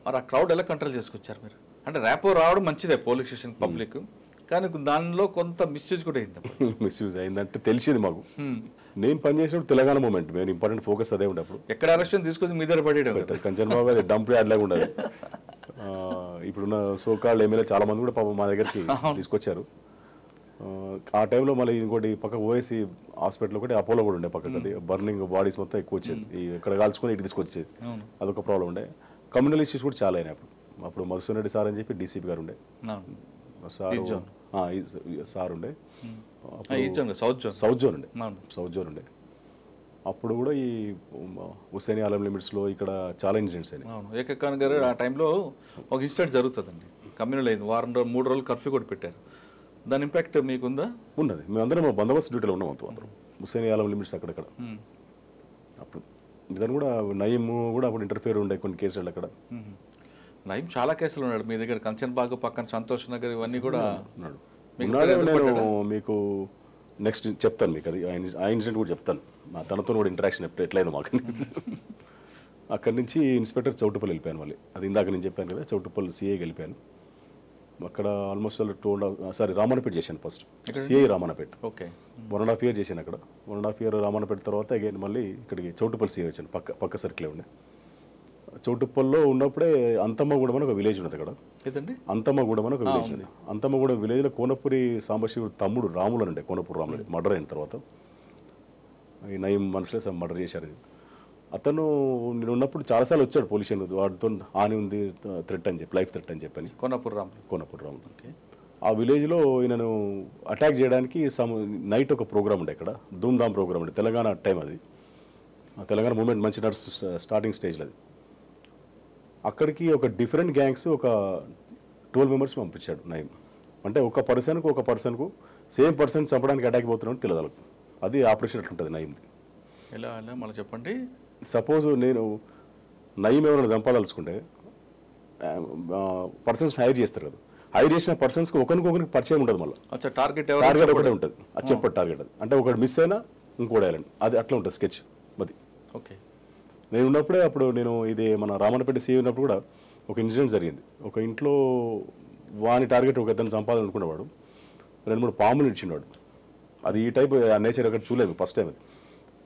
మరి ఆ క్రౌడ్ ఎలా కంట్రోల్ చేసుకొచ్చారు మీరు? అంటే ర్యాపో రావడం మంచిదే పోలీస్ స్టేషన్ పబ్లిక్, కానీ దానిలో కొంత మిస్యూజ్ కూడా అయింది. మిస్యూజ్ అయిందంటే తెలిసింది మాకు. నేను పనిచేసినప్పుడు తెలంగాణ మూమెంట్ మేము ఇంపార్టెంట్ ఫోకస్ అదే ఉండే. అప్పుడు ఎక్కడ అరెస్ట్ తీసుకొచ్చి మీ దగ్గర పడేయడం కంచన్ బాబు అది డంప్ యార్డ్ లాగా ఉండదు. ఇప్పుడున్న సోకాల్డ్ ఎమ్మెల్యే చాలా మంది కూడా పాపం మా దగ్గరికి తీసుకొచ్చారు. ఆ టైంలో మళ్ళీ ఇంకోటి పక్క ఓఎస్సీ హాస్పిటల్ ఒకటి అపోలో కూడా ఉండే పక్కకి, అది బర్నింగ్ బాడీస్ మొత్తం ఎక్కువ వచ్చేది, ఇక్కడ కాల్చుకొని ఇటు తీసుకొచ్చేది, అదొక ప్రాబ్లం ఉండే. కమ్యూనల్ ఇష్యూస్ కూడా చాలా అయినాయి అప్పుడు మధుసూదన్ రెడ్డి సార్ అని చెప్పి డీసీపీ గారు ఉండే, సార్ ఉండే, సౌత్ జోన్ ఉండే. అప్పుడు కూడా ఈ హుస్సేన్ ఆలం లిమిట్స్లో ఇక్కడ చాలా ఇన్సిడెంట్స్ అయినాయి. ఏకే ఖాన్ గారు ఆ టైంలో ఒక ఇన్సిడెంట్ జరుగుతుందండి, కమ్యూనల్ అయింది, 3 రోజులు కర్ఫ్యూ కూడా పెట్టారు. దాని ఇంపాక్ట్ మీకుందా? ఉన్నది. మేమందరం బందోబస్తు డ్యూటీలో ఉన్నాం అందరం, హుస్సేన్ ఆలం లిమిట్స్ అక్కడక్కడ. అప్పుడు దాన్ని కూడా నయీం కూడా అప్పుడు ఇంటర్ఫియర్ ఉండే కొన్ని కేసులు అక్కడ. నయీం చాలా కేసులు ఉన్నాడు మీ దగ్గర, కంచన్ బాగ్ పక్కన సంతోష్ నగర్ ఇవన్నీ కూడా ఉన్నాడు. నేను మీకు నెక్స్ట్ చెప్తాను, మీకు అది ఆ ఇన్సిడెంట్ కూడా చెప్తాను, తనతో కూడా ఇంటరాక్షన్ ఎట్లయిందో మాకు. అక్కడి నుంచి ఇన్స్పెక్టర్ చౌటుపల్లి వెళ్ళిపోయాను మళ్ళీ, అది ఇందాక నేను చెప్పాను కదా, చౌటుపల్లి సిఐకి వెళ్ళిపోయాను. అక్కడ ఆల్మోస్ట్ 2.5 రామన్నపేట చేశాను first, CI Ramannapet. Okay, 1.5 year చేశాను అక్కడ. 1.5 year రామన్నపేట తర్వాత అగైన్ మళ్ళీ ఇక్కడికి చౌటుపల్లి సిఐ వచ్చాను, పక్క సర్కిలే ఉండే. చౌటుప్పల్లో ఉన్నప్పుడే అంతమ్మగూడెం అని ఒక విలేజ్ ఉంది అక్కడ. అంతమ్మగూడెం అని ఒక విలేజ్ ఉంది. అంతమ్మగూడెం విలేజ్లో కోనపురి సాంబశివుడు తమ్ముడు రాములు అని ఉండే, కోనపూరి రాములు మర్డర్ అయిన తర్వాత ఈ నయీం మనసులే మర్డర్ చేశారు. అతను నేను ఉన్నప్పుడు చాలాసార్లు వచ్చాడు పోలీస్ స్టేషన్, వాటితో హాని ఉంది థ్రెట్ అని చెప్పి, లైఫ్ థ్రెట్ అని చెప్పని. కోనపూరి రాములు ఆ విలేజ్లో ఈయనను అటాక్ చేయడానికి నైట్ ఒక ప్రోగ్రామ్ ఉండే ఇక్కడ, ధూమ్ధామ్ ప్రోగ్రామ్ ఉండే, తెలంగాణ టైం అది, తెలంగాణ మూమెంట్ మంచి నడుస్తు స్టార్టింగ్ స్టేజ్లో అది. అక్కడికి ఒక డిఫరెంట్ గ్యాంగ్స్ ఒక 12 members పంపించాడు నయీం. అంటే ఒక పర్సన్కు సేమ్ పర్సన్ చంపడానికి అటాక్ పోతున్నాడు తెలియదు, అది ఆపరేషన్ అట్లుంటుంది నయీంది. ఎలా మళ్ళీ చెప్పండి. సపోజ్ నేను నయీం ఎవరైనా చంపాదలుచుకుంటే పర్సన్స్ హైర్ చేస్తారు కదా, హైర్ చేసిన పర్సన్స్కి ఒకరికొకరికి పరిచయం ఉంటుంది, మళ్ళీ టార్గెట్ ఒకటే ఉంటుంది, అది చెప్పండి టార్గెట్ అది. అంటే ఒకటి మిస్ అయినా ఇంకోటి వేయాలండి, అది అట్లా ఉంటుంది స్కెచ్ అది. ఓకే, నేను ఉన్నప్పుడే అప్పుడు నేను ఇది మన రామన్నపేట సీఏ ఉన్నప్పుడు కూడా ఒక ఇన్సిడెంట్ జరిగింది. ఒక ఇంట్లో వాని టార్గెట్ ఒక ఇద్దరిని చంపాలనుకునేవాడు, 2-3 పాములు ఇచ్చినవాడు. అది ఈ టైప్ ఆ నేచర్ అక్కడ చూడలేదు ఫస్ట్ టైం. అది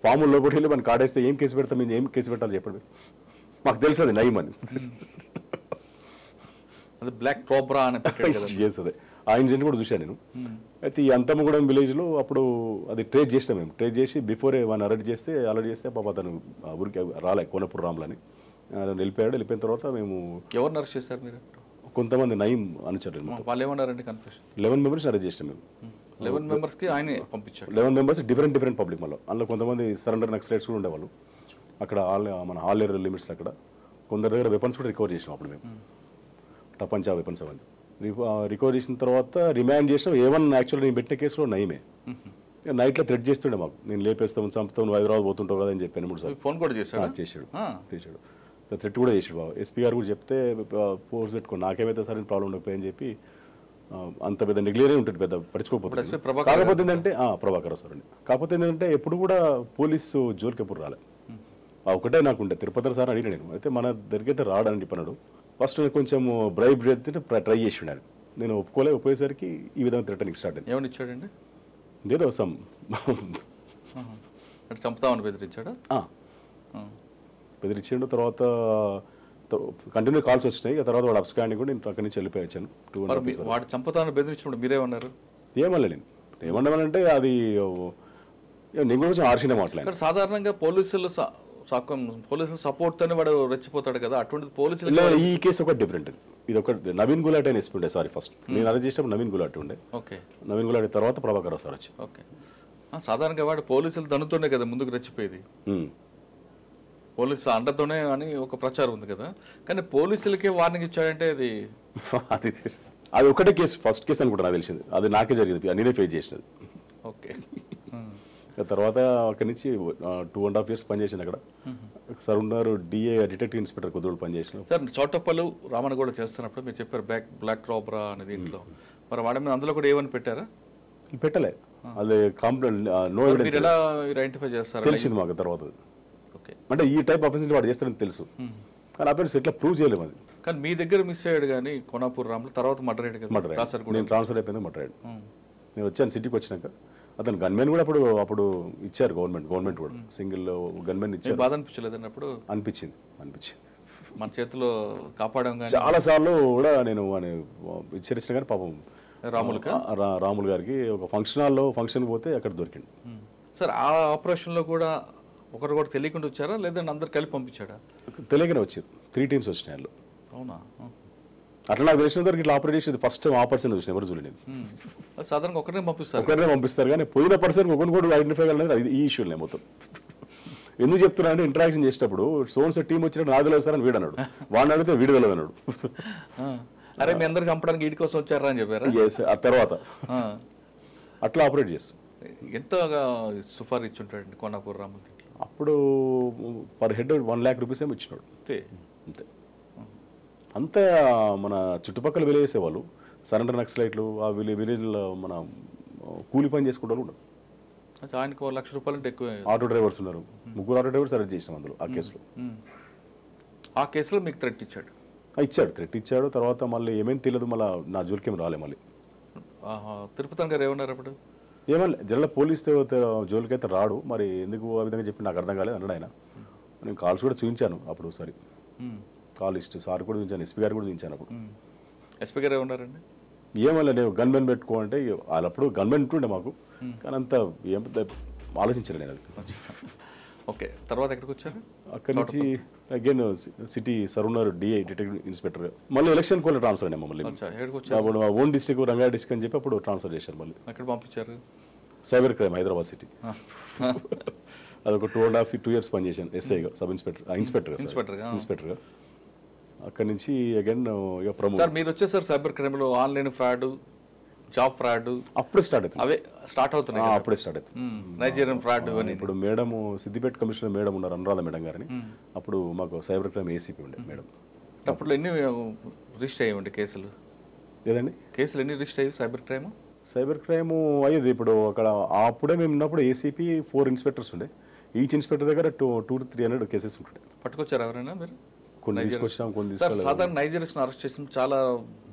పాములు లోపలికి వెళ్ళి మనం కాడేస్తే ఏం కేసు పెడతాం, మేము ఏం కేసు పెట్టాలి చెప్పండి, మాకు తెలుసు అది నయీం అని. అది బ్లాక్ కోబ్రా అని చేస్తుంది. ఆ ఇన్సిడెంట్ కూడా చూశాను నేను. అయితే ఈ అంతమ్మగూడెం విలేజ్లో అప్పుడు అది ట్రేస్ చేసినాం మేము, ట్రేస్ చేసి బిఫోరే వాడిని అరెస్ట్ చేస్తే పాప అతను ఊరికి రాలే, కోనపూరి రాములు అని వెళ్ళిపోయిన తర్వాత మేము ఎవరిని అరెస్ట్ చేశారు మీరు? కొంతమంది నయీం అనుచరులు, వాళ్ళు ఏమన్నారండి? కన్ఫ్యూషన్ 11 members అరెస్ట్ చేసినాం మేము. 11 members ఆయనే పంపించాడు. 11 members డిఫరెంట్ పబ్లిక్. మళ్ళీ అందులో కొంతమంది సరెండర్ నక్సలైట్స్ కూడా ఉండేవాళ్ళు అక్కడ, మన ఆల్ ఏరియా లిమిట్స్ అక్కడ. కొందరి దగ్గర వెపన్స్ కూడా రికవర్ చేసినాం అప్పుడు మేము, టపంచా వెపన్స్ అవన్నీ రికవర్ చేసిన తర్వాత రిమాండ్ చేసినాం. యాక్చువల్లీ నేను పెట్టిన కేసులో నయీమే. నైట్లో థ్రెట్ చేస్తుండే మాకు, నేను లేపేస్తాము చంపుతావు, నువ్వు హైదరాబాద్ పోతుంటావు కదా అని చెప్పాను 3 సార్లు. ఫోన్ కూడా చేశాడు, థ్రెట్ కూడా చేసాడు బాబు. ఎస్పీ గారు కూడా చెప్తే పోస్ట్ పెట్టుకో, నాకేమైతే సరైన ప్రాబ్లం ఉండకపోయాయని చెప్పి, అంత పెద్ద నెగ్లియరే ఉంటుంది, పెద్ద పట్టించుకోకపోతుంది. కాకపోతే ఏంటంటే ప్రభాకర్ సార్ అండి, కాకపోతే ఏంటంటే ఎప్పుడు కూడా పోలీసు జోలికి ఎప్పుడు రాలే. ఒకటే నాకు ఉండే, తిరుపతి సార్ అడిగిన నేను, అయితే మన దగ్గరికి అయితే రాడని చెప్పన్నాడు. ఫస్ట్ నేను కొంచెం బ్రైబ్ ట్రై చేసి ఉన్నాను, నేను ఒప్పుకోయేసరికి ఈ విధంగా థ్రెటనింగ్ స్టార్ట్ అయింది. ఏమని ఇచ్చాడండి? ఏదో సమ్ చంపుతామని బెదిరించాడా? బెదిరించాడు. తర్వాత కంటిన్యూ కాల్స్ వచ్చినాయి. తర్వాత వాడు అబ్స్కాండింగ్ కూడా నేను అక్కడి నుంచి వెళ్ళిపోయాను. వాడు చంపుతామని బెదిరించినప్పుడు మీరేమన్నారు? ఏమన్నా నేను ఏమన్నానంటే అది నేను కొంచెం ఆర్షినే మాట్లాడాను. సాధారణంగా పోలీసులు సపోర్ట్ తోనే వాడు రెచ్చిపోతాడు కదా, అటువంటి పోలీసులు. ఈ కేసు ఒక డిఫరెంట్. ఇది ఒక నవీన్ గులాటి అని ఎస్పీ ఉండే, సారీ ఫస్ట్ నేను అరెస్ట్ చేసినప్పుడు నవీన్ గులాటి ఉండే. ఓకే, నవీన్ గులాటి తర్వాత ప్రభాకర్ సార్ వచ్చి. ఓకే, సాధారణంగా వాడు పోలీసులు దన్నుతోనే కదా ముందుకు రెచ్చిపోయేది, పోలీసు అండతోనే అని ఒక ప్రచారం ఉంది కదా. కానీ పోలీసులకే వార్నింగ్ ఇచ్చాడంటే అది ఒకటే కేసు, ఫస్ట్ కేసు అనుకుంటా నాకు తెలిసింది, అది నాకే జరిగింది, నేనే ఫేస్ చేసినది. ఓకే, తర్వాత అక్కడి నుంచి 2.5 years పనిచేసాను అక్కడ. సార్ ఉన్నారు డిఏ డిటెక్టివ్ ఇన్స్పెక్టర్ కొద్దిరోజు పనిచేసిన. సార్ చౌటప్పలు రామన్ కూడా చేస్తున్నప్పుడు మీరు చెప్పారు బ్లాక్ కోబ్రా అనేది ఇంట్లో, మరి వాడి మీద అందులో కూడా ఏమని పెట్టారా? పెట్టలే, అది కంప్లైంట్ నో ఎవిడెన్స్. ఎలా ఐడెంటిఫై చేస్తారు? తెలిసింది మాకు తర్వాత. అంటే ఈ టైప్ అఫెన్స్ వాడు చేస్తారని తెలుసు, కానీ అఫెన్స్ ఎట్లా ప్రూవ్ చేయలేము అది. కానీ మీ దగ్గర మిస్ అయ్యాడు కానీ కోనాపూర్ రాములు తర్వాత మర్డర్ అయ్యాడు కదా మర్డర్ నేను ట్రాన్స్ఫర్ అయిపోయింది మర్డర్ నేను వచ్చాను సిటీకి వచ్చినాక అతను గన్మెన్ కూడా అప్పుడు ఇచ్చారు గవర్నమెంట్ కూడా సింగిల్ గన్మెన్ ఇచ్చారు. బాధ అనిపించలేదండి అప్పుడు? అనిపించింది మన చేతిలో కాపాడాం కానీ చాలా సార్లు కూడా నేను హెచ్చరించిన కానీ పాపం రాములు గారికి ఒక ఫంక్షన్ పోతే అక్కడ దొరికింది. సార్ ఆ ఆపరేషన్లో కూడా ఒకరు కూడా తెలియకుండా వచ్చారా లేదంటే అందరు కలిపి పంపించాడా? తెలియకనే వచ్చారు. 3 టీమ్స్ వచ్చినాయి వాళ్ళు. అవునా? అట్లా నాకు తెలిసిన వరకు ఇట్లా ఆపరేట్ చేసేది ఫస్ట్ ఆ పర్సన్ వచ్చిన ఎవరు చూడలేదు. సాధారణంగా ఒకరినే పంపిస్తారు కానీ పోయిన పర్సన్ ఒకరిని కూడా ఐడెంటిఫై కాలేదు. ఈ ఇష్యూలే మొత్తం. ఎందుకు చెప్తున్నా అంటే ఇంటరాక్షన్ చేసేటప్పుడు సోన్స్ టీం వచ్చినట్టు నాకు తెలియదు సార్ అని వీడు అన్నాడు, వాడిని అడిగితే వీడు తెలియదు అన్నాడు. అరే మీ అందరు చంపడానికి వీడి కోసం వచ్చారా అని చెప్పారా? ఆ తర్వాత అట్లా ఆపరేట్ చేస్తాం. ఎంతగా సుఫార్ ఇచ్చుంటాడండి కోనాపూర్ రాములు? అప్పుడు పర్ హెడ్ 1 lakh రూపీస్ ఏమో ఇచ్చినాడు అంతే. అంతా మన చుట్టుపక్కల విలేసేవాళ్ళు సరెండర్ నక్సలైట్లు ఆ విలేజ్లో మన కూలి పని చేసుకుంటూ ఉన్నారు. ఆయనకు 1 లక్ష రూపాయలు అంటే ఎక్కువ. ఆటో డ్రైవర్స్ ఉన్నారు, 3 ఆటో డ్రైవర్స్ అరెస్ట్ చేసినాం అందులో ఆ కేసులో మీకు థ్రెట్ ఇచ్చాడు? థ్రెట్ ఇచ్చాడు. తర్వాత మళ్ళీ ఏమేమి తెలియదు, మళ్ళీ నా జోలికేం రాలే. మళ్ళీ తిరుపతి గారు ఏమన్నారు అప్పుడు? ఏమన్నా జనరల్ పోలీస్ జోలికైతే రాడు, మరి ఎందుకు ఆ విధంగా చెప్పి నాకు అర్థం కాలేదు అన్నాడు ఆయన. నేను కాల్స్ కూడా చూపించాను అప్పుడు ఒకసారి, కాల్ లిస్ట్ సార్ కూడా చూపించాను, ఎస్పీ గారు కూడా చూపించాను. అప్పుడు ఎస్పీ గారు ఏమన్నారండి? ఏమన్నా నేను గన్మెన్ పెట్టుకో అంటే వాళ్ళప్పుడు గన్మెన్ ఉంటుండే మాకు, కానీ అంత ఏం ఆలోచించలేదు నేను అది. ఓకే, తర్వాత ఎక్కడికి వచ్చారు? అక్కడి నుంచి again city Saroornagar DI detective inspector. మళ్ళీ ఎలక్షన్ కోల్ ట్రాన్స్ఫర్ అయినా మమ్మల్ని అప్పుడు ఓన్ డిస్ట్రిక్ట్ రంగారెడ్డి డిస్ట్రిక్ట్ అని చెప్పి అప్పుడు ట్రాన్స్ఫర్ చేశారు. మళ్ళీ ఎక్కడ పంపించారు? Cyber crime Hyderabad city. అదొక 2.5 years పనిచేశాను ఎస్ఐగా, సబ్ ఇన్స్పెక్టర్గా. అక్కడి నుంచి అగైన్ ఇక ప్రమోట్. సార్ మీరు వచ్చేసారు సైబర్ క్రైమ్లో ఆన్లైన్ ఫ్రాడ్, జాబ్ ఫ్రాడ్ అప్పుడే స్టార్ట్ అవుతుంది. అవే స్టార్ట్ అవుతున్నాయి. అప్పుడే స్టార్ట్ అవుతుంది. నైజీరియన్ ఫ్రాడ్ అని. ఇప్పుడు మేడం సిద్దిపేట కమిషనర్ మేడం ఉన్నారు, అనురాధ మేడం గారిని. అప్పుడు మాకు సైబర్ క్రైమ్ ఏసీపీ ఉండే మేడం. అప్పుడు ఎన్ని రిజిస్టర్ అయ్యండి కేసులు? ఏదండి కేసులు ఎన్ని రిజిస్టర్ అయ్యి సైబర్ క్రైమ్ అయ్యేది? ఇప్పుడు అక్కడ అప్పుడే మేము ఉన్నప్పుడు ఏసీపీ 4 ఇన్స్పెక్టర్స్ ఉండే. ఈచ్ ఇన్స్పెక్టర్ దగ్గర 200 to 300 కేసెస్ ఉంటుండే. పట్టుకొచ్చారు ఎవరైనా మీరు? కొన్ని తీసుకొచ్చాం, కొన్ని తీసుకెళ్ళాం. సాధారణ నైజీరియన్స్ అరెస్ట్ చేసిన చాలా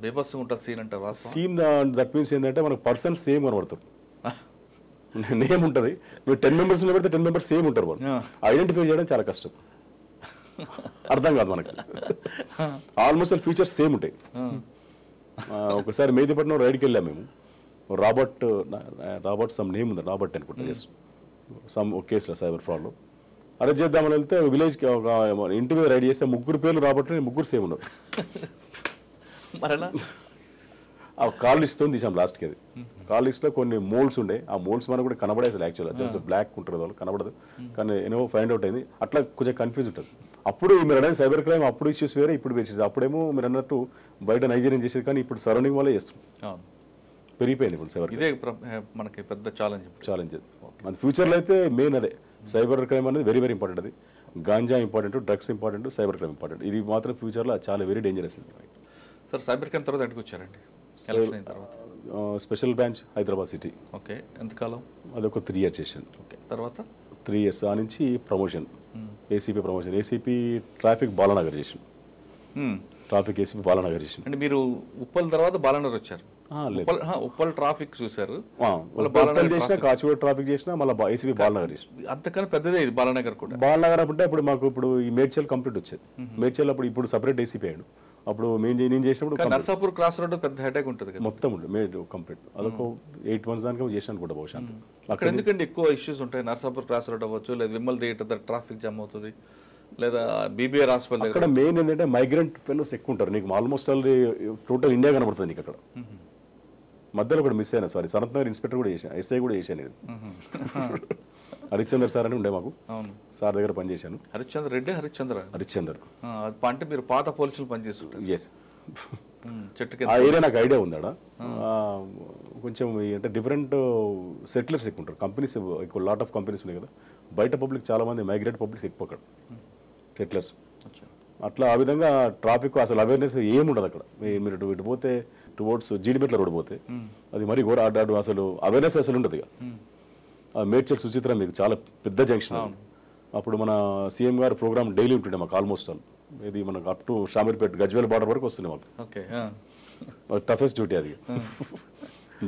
బేబస్గా ఉంటుంది సీన్ అంటారు. సీన్ దట్ మీన్స్ ఏంటంటే మనకు పర్సన్ సేమ్ కనబడతారు, నేమ్ ఉంటుంది. మీరు 10 members పెడితే 10 members సేమ్ ఉంటారు. వాళ్ళు ఐడెంటిఫై చేయడం చాలా కష్టం, అర్థం కాదు మనకి. ఆల్మోస్ట్ ఫీచర్స్ సేమ్ ఉంటాయి. ఒకసారి మేదిపట్నం రైడ్కి వెళ్ళాం మేము. రాబర్ట్ సమ్ నేమ్ ఉంది, రాబర్ట్ అనుకుంటా. సమ్ ఒక కేసులో సైబర్ ఫ్రాడ్లో అరెస్ట్ చేద్దామని వెళ్తే విలేజ్కి ఒక ఇంటి మీద రైడ్ చేస్తే 3 పేర్లు రాబర్ట్, 3 సేమ్ ఉన్నారు. ఆ కాల్ లిస్ట్తో తీసాం లాస్ట్కి. అది కాల్ లిస్ట్లో కొన్ని మోల్డ్స్ ఉండే, ఆ మోల్డ్స్ మనకు కూడా కనబడే అసలు యాక్చువల్గా బ్లాక్ ఉంటుంది, వాళ్ళు కనబడదు. కానీ ఏమో ఫైండ్ అవుట్ అయింది. అట్లా కొంచెం కన్ఫ్యూజ్ ఉంటుంది. అప్పుడు మీరు అనేది సైబర్ క్రైమ్ అప్పుడు ఇష్యూస్ వేరే, ఇప్పుడు ఇష్యూస్. అప్పుడేమో మీరు అన్నట్టు బయట నైజీరియన్ చేసేది, కానీ ఇప్పుడు సరౌండింగ్ వాళ్ళే చేస్తున్నాం. పెరిగిపోయింది ఇప్పుడు సైబర్. ఇదే మనకి పెద్ద ఛాలెంజ్. మన ఫ్యూచర్లో అయితే మెయిన్ అదే సైబర్ క్రైమ్ అనేది వెరీ ఇంపార్టెంట్. అది ganja important, drugs important, cyber crime important. ఇది మాత్రం ఫ్యూచర్లో చాలా very dangerous. Sir cyber crime తర్వాత ఎక్కడికి వచ్చారండి? Special branch Hyderabad city. Okay, ఎంతకాలం? అదొక 3 years చేశాను. ఓకే, తర్వాత 3 years ఆ నుంచి promotion, ACP promotion. ACP traffic Balanagar చేసాను. ట్రాఫిక్ ఏసీపీ బాలానగర్ చేసాను. అంటే మీరు ఉప్పల్ తర్వాత బాలానగర్ వచ్చారు? ఉప్పల్ ట్రాఫిక్ చూసారు, చేసిన కాచిగూడ ట్రాఫిక్ చేసిన, మళ్ళీ ఏసీపీ బాలనగర్ చేసిన. అంతకన్నా పెద్దదే ఇది బాలనగర్ కూడా. బాలనగర్ అంటే ఇప్పుడు మాకు ఇప్పుడు ఈ మేడ్చల్ కంప్లీట్ వచ్చేది. మేడ్చల్ అప్పుడు ఇప్పుడు సపరేట్ ఏసీపీ అయ్యాడు. అప్పుడు నేను చేసినప్పుడు నర్సాపూర్ క్రాస్ రోడ్ పెద్ద హెడేక్ ఉంటుంది కదా మొత్తం ఉంటుంది కంప్లీట్. అదొక 8 months దానికి చేసిన అనుకుంటా బహుశా. అక్కడ ఎందుకంటే ఎక్కువ ఇష్యూస్ ఉంటాయి. నర్సాపూర్ క్రాస్ రోడ్ అవ్వచ్చు, లేదా విమల్ థియేటర్ ట్రాఫిక్ జామ్ అవుతుంది, లేదా బీబీఆర్ హాస్పిటల్. అక్కడ మెయిన్ ఏంటంటే మైగ్రెంట్ పెన్స్ ఎక్కువ ఉంటారు. నీకు ఆల్మోస్ట్ టోటల్ ఇండియా కనబడుతుంది నీకు అక్కడ. మధ్యలో కూడా మిస్ అయినా, సారీ, సనత్ నగర్ ఇన్స్పెక్టర్ కూడా చేశాను, ఎస్ఐ కూడా చేశాను నేను. హరిశ్చందర్ సార్ అని ఉండే మాకు, సార్ దగ్గర పనిచేశాను. హరిశ్చంద్ర రెడ్డి, హరిశ్చంద్ర అంటే మీరు పాత పోలీసులు పనిచేస్తుంటారు. ఎస్, ఆ ఏరియా నాకు ఐడియా ఉందా. కొంచెం అంటే డిఫరెంట్ సెటిలర్స్ ఎక్కువ ఉంటారు, కంపెనీస్ ఎక్కువ, లాట్ ఆఫ్ కంపెనీస్ ఉన్నాయి కదా. బయట పబ్లిక్ చాలా మంది మైగ్రేట్ పబ్లిక్ ఎక్కువ అక్కడ, సెటిలర్స్. అట్లా ఆ విధంగా ట్రాఫిక్ అసలు అవేర్నెస్ ఏముండదు అక్కడ. మీరు ఇటు పోతే టువర్డ్స్ జీడిమెట్ల రోడ్ పోతే అది మరీ ఘోర అడ్డాడు, అసలు అవేర్నెస్ అసలు ఉండదు. ఇక మేడ్చల్ సుచిత్ర మీకు చాలా పెద్ద జంక్షన్. అప్పుడు మన సీఎం గారు ప్రోగ్రామ్ డైలీ ఉంటుండే మాకు ఆల్మోస్ట్ ఆల్. ఇది మనకు up to Shamirpet Gajwel border వరకు వస్తున్నాయి మాకు. ఓకే. టఫెస్ట్ డ్యూటీ అది.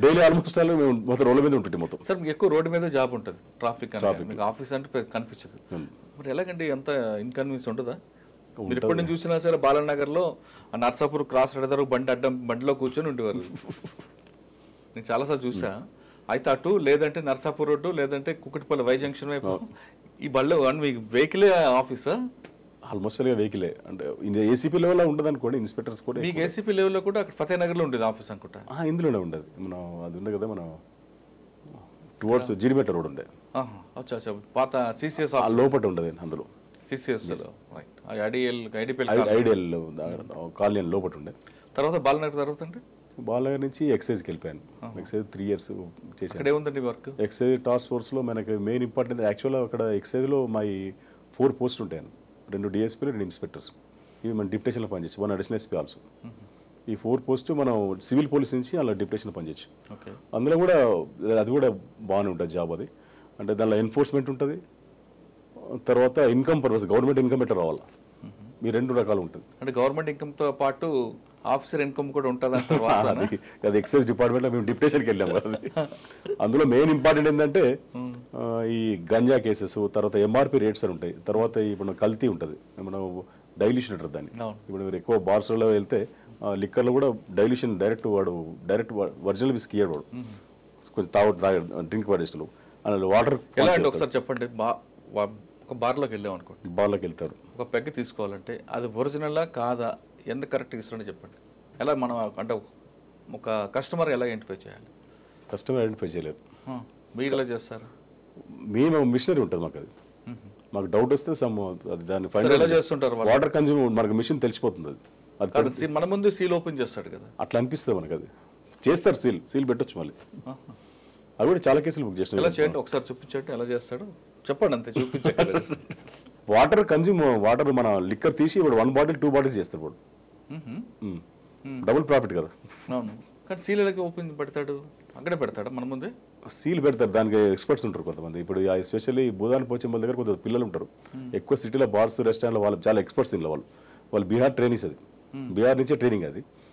డైలీ ఆల్మోస్ట్ ఆల్ మేము మొత్తం రోడ్ల మీద ఉంటుంది మొత్తం. సార్ మీకు ఎక్కువ రోడ్డు మీద జాబ్ ఉంటుంది, ట్రాఫిక్ మీకు ఆఫీస్ అంటే కనిపించదు. మరి ఎలాగండి ఎంత ఇన్కన్వీనియన్స్ ఉంటుందా? మీరు ఎప్పటి నుంచి చూసినా సరే బాలనగర్లో ఆ నర్సాపూర్ క్రాస్ రెడదారు బండిలో కూర్చొని ఉండేవారు. నేను చాలాసార్లు చూసా. అయితే అటు లేదంటే నర్సాపూర్ రోడ్డు లేదంటే కుక్కటిపల్లి వై జంక్షన్ వైపు ఈ బళ్ళు మీకు వెహికలే ఆఫీసా? ఆల్మోస్ట్ వెహికలే అంటే ఏసీపీ లెవెల్లో ఉండదు అనుకోండి, ఇన్స్పెక్టర్స్ కూడా. మీకు ఏసీపీ లెవెల్లో కూడా అక్కడ ఫతేనగర్లో ఉండేది ఆఫీస్ అనుకుంటా. ఇందులోనే ఉండదు. మనం అది ఉండే కదా, మనం టువర్డ్స్ జీడిమెట్ల రోడ్ ఉండే. పాత సిసిఎస్ లోపల ఉండదు అందులో. సిసిఎస్ ఐడియల్ కాలనీ లోపల ఉండే. తర్వాత బాలనగర్ తర్వాత అంటే బాలనగర్ నుంచి ఎక్సైజ్కి వెళ్ళిపోయాను. ఎక్సైజ్ 3 years చేశాను. ఏముందండి వర్క్? ఎక్సైజ్ టాస్క్ ఫోర్స్లో మనకి మెయిన్ ఇంపార్టెంట్ యాక్చువల్గా అక్కడ ఎక్సైజ్లో మా 4 పోస్టులు ఉంటాయని, 2 డిఎస్పీలు 2 ఇన్స్పెక్టర్స్. ఇవి మన డిప్యుటేషన్లో పనిచేయచ్చు, 1 అడిషనల్ ఎస్పీ ఆల్సో. ఈ 4 పోస్టు మనం సివిల్ పోలీస్ నుంచి అలా డిప్యుటేషన్లో పనిచేయచ్చు. అందులో కూడా అది కూడా బాగానే ఉంటుంది జాబ్ అది. అంటే దానిలో ఎన్ఫోర్స్మెంట్ ఉంటుంది, తర్వాత ఇన్కమ్ పర్పస్ గవర్నమెంట్ ఇన్కమ్ ఎట్లా రావాలి, మీ 2 రకాలు ఉంటుంది. అంటే గవర్నమెంట్ ఇన్కమ్తో పాటు ఆఫీసర్ ఇన్కమ్ కూడా ఉంటుంది అంటారు. అది ఎక్సైజ్ డిపార్ట్మెంట్లో మేము డిప్యుటేషన్కి వెళ్ళాము కదా. అందులో మెయిన్ ఇంపార్టెంట్ ఏంటంటే ఈ గంజా కేసెస్, తర్వాత ఎంఆర్పి రేట్స్ అని ఉంటాయి, తర్వాత ఇప్పుడు కల్తీ ఉంటుంది, మనం డైల్యూషన్ అంటారు దాన్ని. ఇప్పుడు మీరు ఎక్కువ బార్స్లో వెళ్తే లిక్కర్లో కూడా డైల్యూషన్ డైరెక్ట్ ఒరిజినల్ విస్కీ ఇయ్యాడు వాడు, కొంచెం డ్రింక్ పడేస్టులు అలా వాటర్. ఎలా అంటే ఒకసారి చెప్పండి, ఒక బార్లోకి వెళ్ళాం అనుకోండి, బార్లోకి వెళ్తారు, ఒక పెగ్ తీసుకోవాలంటే అది ఒరిజినలా కాదా ఎంత కరెక్ట్గా ఇస్తారని చెప్పండి. ఎలా మనం అంటే ఒక కస్టమర్ ఎలా ఐడెంటిఫై చేయాలి? కస్టమర్ ఐడెంటిఫై చేయలేదు. మీరు ఎలా చేస్తారు? మేము మిషనరీ ఉంటుంది మాకు, అది మాకు డౌట్ వస్తే దాన్ని ఎలా చేస్తుంటారు? వాటర్ కన్జ్యూమ్ మనకు మిషన్ తెలిసిపోతుంది. అది మన ముందు సీల్ ఓపెన్ చేస్తాడు కదా, అట్లా అనిపిస్తుంది మనకు. అది చేస్తారు, సీల్ పెట్టొచ్చు మళ్ళీ. అవి కూడా చాలా కేసులు బుక్ చేసిన. ఎలా చేయండి ఒకసారి చూపించండి, ఎలా చేస్తాడు చెప్పండి, అంతే చూపించండి. వాటర్ మన లిక్కర్ తీసి ఇప్పుడు 1 బాటిల్ 2 బాటిల్స్ చేస్తాడు వాడు. డబుల్ ప్రాఫిట్ కదా. అవును, కానీ సీల్ ఎలా ఓపెన్ పెడతాడు? అక్కడే పెడతాడు మన ముందే సీల్ పెడతారు. దానికి ఎక్స్పర్ట్స్ ఉంటారు కొంతమంది. ఇప్పుడు ఎస్పెషల్లీ భూదాన్ పోచంపల్లి దగ్గర కొంత పిల్లలు ఉంటారు ఎక్కువ, సిటీలో బార్స్ రెస్టారెంట్లో వాళ్ళు చాలా ఎక్స్పర్ట్స్ ఇంట్లో వాళ్ళు బీహార్ ట్రైనింగ్స్, అది బీహార్ నుంచే ట్రైనింగ్ అది.